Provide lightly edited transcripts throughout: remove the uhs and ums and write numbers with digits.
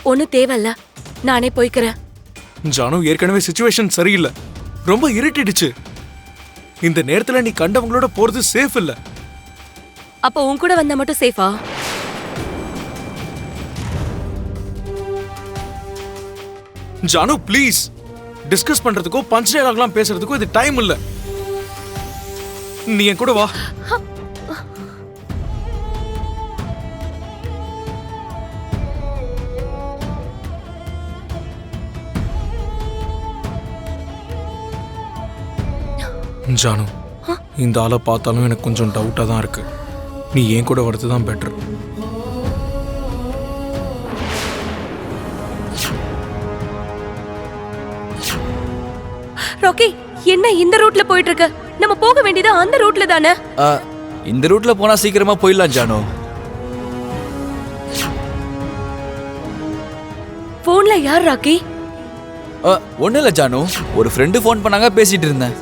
ஒண்ணு தேவையில்ல, நானே போய்க்கிறேன். ஜானு, ஏற்கனவே சிச்சுவேஷன் சரியில்லை, ரொம்ப இருட்டிடுச்சு. இந்த நேரத்துல நீ கண்டவங்களோட போறது சேஃப் இல்ல. அப்ப உன் கூட வந்தா மட்டும் சேஃபா? ஜானு ப்ளீஸ், டிஸ்கஸ் பண்றதுக்கோ பஞ்ச் டயலாக்லாம் பேசுறதுக்கோ இது டைம் இல்ல. நீ என் கூட வா. ஜானு, இந்த ஆளை பார்த்தாலும் எனக்கு கொஞ்சம் டவுட்டா தான் இருக்கு. நீ என் கூட வரது தான் பெட்டர். ராக்கி, என்ன இந்த ரூட்ல போயிட்டு இருக்க? நம்ம போக வேண்டியது அந்த ரூட்ல தானே? இந்த ரூட்ல போனா சீக்கிரமா போயிடலாம் ஜானு. போன்ல யார் ராக்கி? ஒண்ணு இல்ல ஜானு, ஒரு ஃப்ரெண்டு ஃபோன் பண்ணாங்க, பேசிட்டு இருந்தேன்.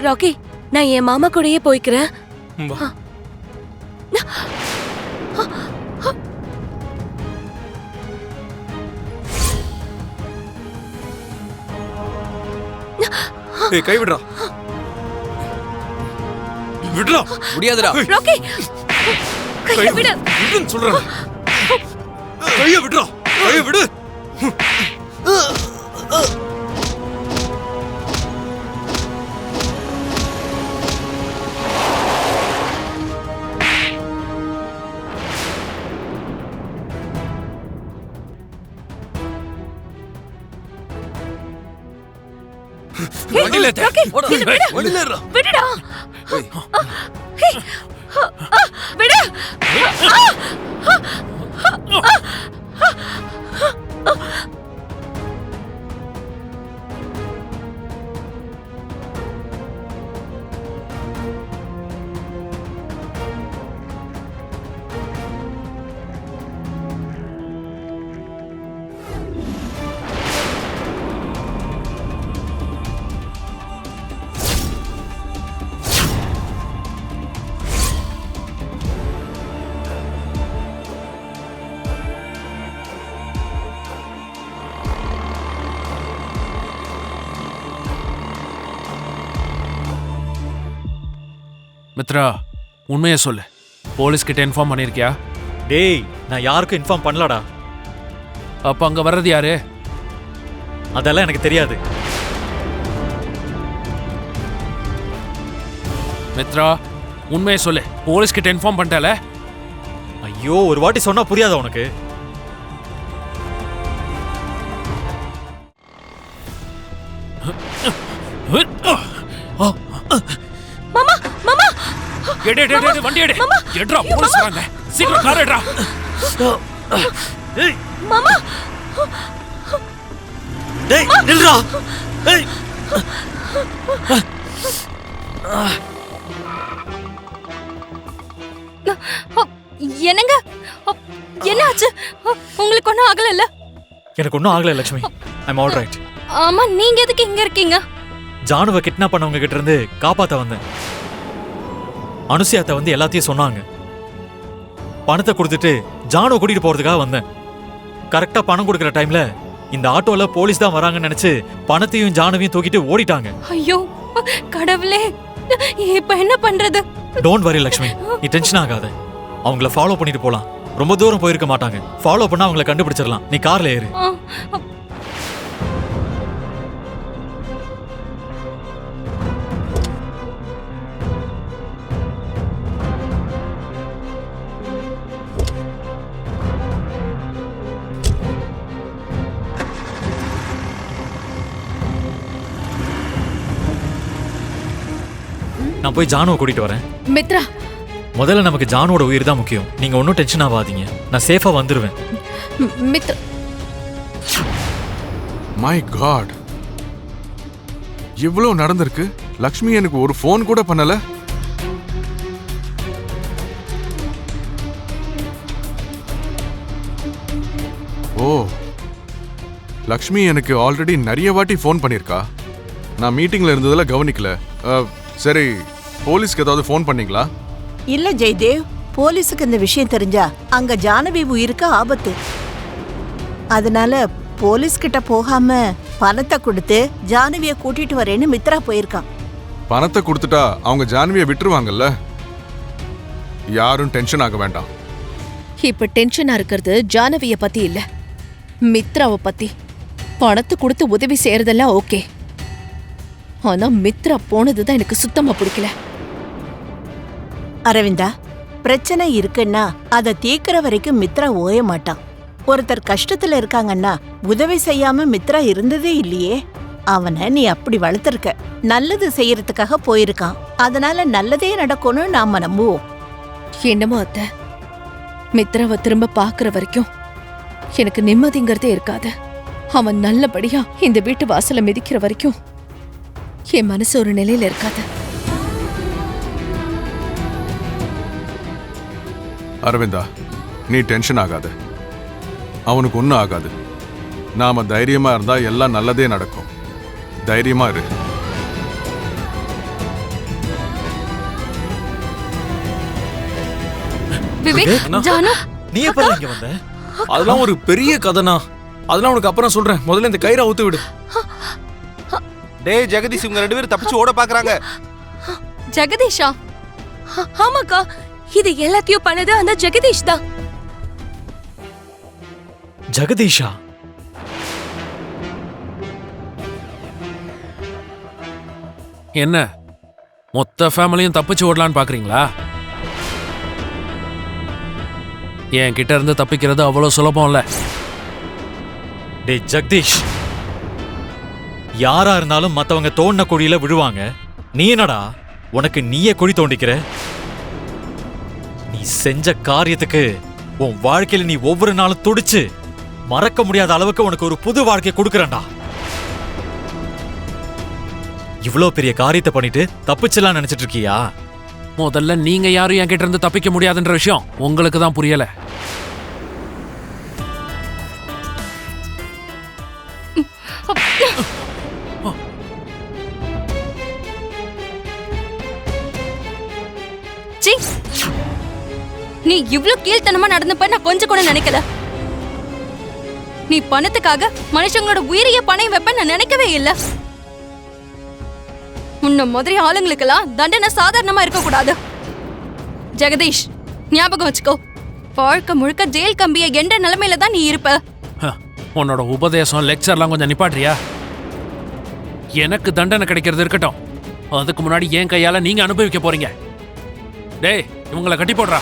ராக்கி, நான் என் மாமா கூடயே போய்க்கிறேன். ஏய், கை விடுறா. விடுறா. முடியாதுடா. ராக்கி, கையை விடு. விடுன்னு சொல்றேன். கையை விடுறா. கையை விடு. வண்டில ஏத்து. ராக்கி, இது விடு. வண்டில ஏறுடா. விடுடா. ஹே, விடு. மித்ரா, உண்மையை சொல்லு. போலீஸ் கிட்ட இன்ஃபார்ம் பண்ணிருக்கியா? டேய், நான் யாருக்கும் இன்ஃபார்ம் பண்ணலடா. அப்ப அங்க வர்றது யாரு? அதெல்லாம் எனக்கு தெரியாது. மித்ரா, உண்மையை சொல்லு. போலீஸ் கிட்ட இன்ஃபார்ம் பண்ணிட்டால? ஐயோ, ஒரு வாட்டி சொன்னா புரியாதா உனக்கு? மாமா, மாமா. எடு வண்டி எடு. எட்ரா, போலீஸ் வராங்க. சீக்கிரம் கார் எடுடா. ஏய் மாமா. டேய், நில்றா. ஏய். என்னங்க, என்ன ஆச்சு? உங்களுக்கு ஒன்றும் ஆகல? எனக்கு ஒன்றும் ஆகல லட்சுமி. I'm all right. ஆமா, நீங்க எதுக்கு இங்க இருக்கீங்க? ஜானுவை கிட்னாப் பண்ணவங்க கிட்ட இருந்து காப்பாத்த வந்தேன். அனுசியாத்த வந்து எல்லாத்தையும் சொன்னாங்க. பணத்தை கொடுத்துட்டு ஜானுவை கூட்டிட்டு போறதுக்காக வந்தேன். கரெக்டா பணம் கொடுக்குற டைம்ல இந்த ஆட்டோல போலீஸ் தான் வராங்கன்னு நினைச்சு பணத்தையும் ஜானுவையும் தூக்கிட்டு ஓடிட்டாங்க. ஐயோ கடவுளே, இப்ப என்ன பண்றது? டோன்ட் வரி லட்சுமி, நீ டென்ஷன் ஆகாத. அவங்கள ஃபாலோ பண்ணிட்டு போலாம். ரொம்ப தூரம் போயிருக்க மாட்டாங்க. ஃபாலோ பண்ணா அவங்கள கண்டுபிடிச்சிடலாம். நீ கார்ல ஏறு. நான் போய் ஜானுவை கூட்டிட்டு வரேன். மித்ரா, முதல்ல நமக்கு ஜானுவோட உயிர் தான் முக்கியம். நீங்க ஒன்றும் டென்ஷன் ஆகாதீங்க. நான் சேஃபா வந்துருவேன். மித்ரா. மை காட், இவ்வளவு நடந்திருக்கு. லக்ஷ்மி எனக்கு ஒரு ஃபோன் கூட பண்ணல. ஓ, லக்ஷ்மி எனக்கு ஆல்ரெடி நிறைய வாட்டி ஃபோன் பண்ணியிருக்கா. நான் மீட்டிங்ல இருந்ததுல கவனிக்கல. சரி, போலீஸ்க்கு ஏதாவது ஃபோன் பண்ணீங்களா? இல்ல ஜெயதேவ், போலீஸுக்கு இந்த விஷயம் தெரிஞ்சா அங்க ஜானவி உயிருக்கு ஆபத்து. அதனால போலீஸ் கிட்ட போகாம பணத்தை கொடுத்து ஜானவிய கூட்டிட்டு வரேன்னு மித்ரா போயிருக்கான். பணத்தை கொடுத்துட்டா அவங்க ஜான்வியை விட்டுருவாங்கல்ல. யாரும் டென்ஷன் ஆக வேண்டாம். இப்ப டென்ஷனா இருக்கிறது ஜானவிய பத்தி இல்ல, மித்ராவை பத்தி. பணத்தை கொடுத்து உதவி செய்யறதெல்லாம் ஓகே, ஆனா மித்ரா போனதுதான் எனக்கு சுத்தமா பிடிக்கல. அரவிந்தா, பிரச்சனை இருக்குன்னா அதை தீர்க்கிற வரைக்கும் மித்ரா ஓய மாட்டான். ஒருத்தர் கஷ்டத்துல இருக்காங்கன்னா உதவி செய்யாம மித்ரா இருந்ததே இல்லையே. அவனை நீ அப்படி வளர்த்திருக்க. நல்லது செய்யறதுக்காக போயிருக்கான். அதனால நல்லதே நடக்கும்னு நாம நம்புவோம். என்னமோ அத்தை, மித்ராவை திரும்ப பாக்குற வரைக்கும் எனக்கு நிம்மதிங்கிறதே இருக்காது. அவன் நல்லபடியா இந்த வீட்டு வாசல மிதிக்கிற வரைக்கும் என் மனசு ஒரு நிலையில இருக்காது. அரவிந்தா, நீ டென்ஷன் ஆகாத. அவனுக்கு ஒன்றும் ஆகாது. நாம தைரியமா இருந்தா எல்லாம் நல்லதே நடக்கும். தைரியமா இரு. விவேக், ஜானு, நீ எப்ப இங்க வந்த? அதெல்லாம் ஒரு பெரிய கதைனா. அதெல்லாம் உனக்கு அப்புறம் சொல்றேன். முதல்ல இந்த கயிறை அவுத்து விடு. டேய் ஜெகதீஷ், இவங்க 2 பேரும் தப்பிச்சு ஓட பாக்குறாங்க. ஜெகதீஷா? ஆமாக்கா, இது எல்லாத்தையும் பண்ணது அந்த ஜெகதீஷ் தான். ஜெகதீஷா? என்ன மொத்த ஃபேமிலியும் தப்பிச்சு ஓடலான்னு பாக்குறீங்களா? என் கிட்ட இருந்து தப்பிக்கிறது அவ்வளவு சுலபம் இல்ல. டேய் ஜெகதீஷ், யாரா இருந்தாலும் மத்தவங்க தோண்டின குழியில விழுவாங்க. நீ என்னடா உனக்கு நீயே குழி தோண்டிக்கிற? நீ செஞ்ச காரியத்துக்கு உன் வாழ்க்கையில நீ ஒவ்வொரு நாளும் துடிச்சு மறக்க முடியாத அளவுக்கு உனக்கு ஒரு புது வாழ்க்கையை கொடுக்கறேன்டா. இவ்ளோ பெரிய காரியத்தை பண்ணிட்டு தப்பிச்சலாம் நினைச்சிட்டு இருக்கியா? முதல்ல நீங்க யாரும் என் கிட்ட இருந்து தப்பிக்க முடியாதுன்ற விஷயம் உங்களுக்கு தான் புரியல. நீ இவ்ளோ கீழ்த்தனமா நடந்துப்ப நான் கொஞ்சம் கூட நினைக்கல. நீ பணத்துக்காக மனுஷங்களோட உயிரிய பணையம் வைப்ப நான் நினைக்கவே இல்ல. உன்ன மாதிரி ஆளுங்களுக்கெல்லாம் தண்டனை சாதாரணமா இருக்க கூடாது. ஜெகதீஷ், ஞாபகம் வச்சுக்கோ, வாழ்க்கை முழுக்க ஜெயில் கம்பிய என்ற நிலைமையில தான் நீ இருப்ப. உன்னோட உபதேசம் லெக்சர்லாம் கொஞ்சம் நிப்பாட்றியா? எனக்கு தண்டனை கிடைக்கிறது இருக்கட்டும், அதுக்கு முன்னாடி என் கையால நீங்க அனுபவிக்க போறீங்க. டேய், இவங்களை கட்டி போடுறா.